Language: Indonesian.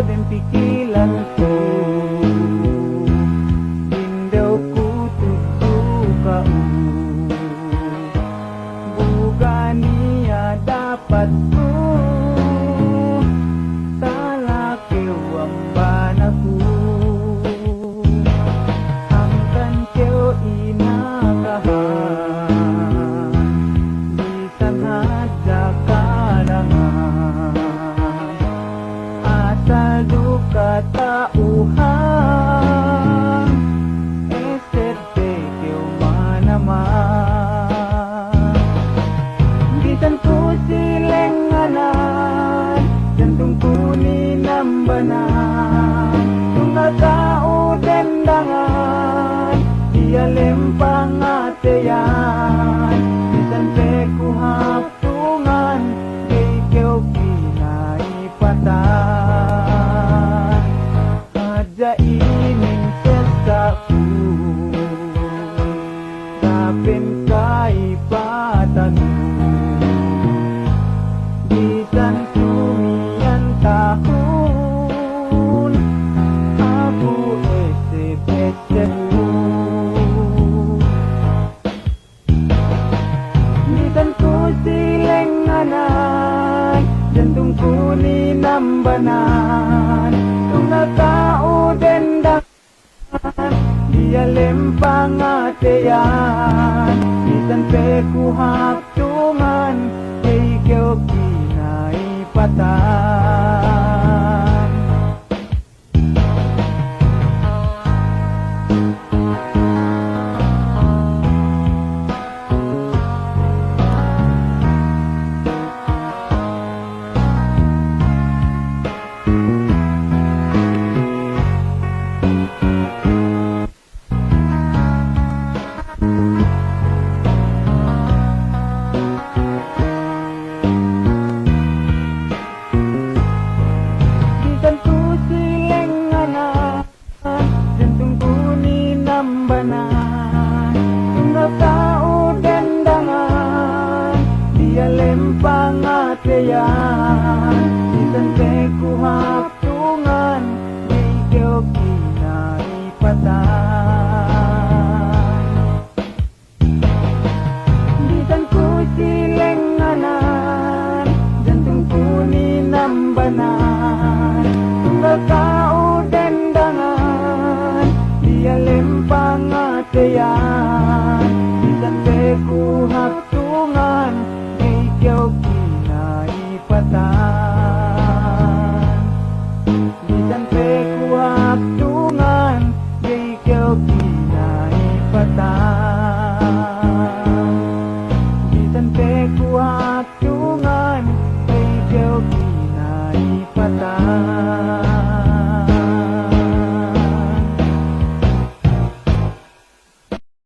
Dan pikiranku indauku tuju kau bukan ia dapatku salah kewan aku angkan kau inakahan di sana jakalangan asal duka tauhan SRT kau manaman bisan ku silenganan jantungku ni nambanan tunggal kau dendangan dia lempang ateyan bisan ku haptungan kay kau kinai patah aja ingin sesaku dapin kaipatanu bisan sumian tahun aku esebeceku bisan ku silenganan jantungku ni nambanan tunggal kau dendangan dia lempang ateyan bisan ku haptungan kay kau kinai patan tunggal kau dendangan dia lempang ateyan bisan ku haptungan kay kau kinai patan bisan ku silenganan jantungku ni nambanan tunggal kau dendangan dia lempang ateyan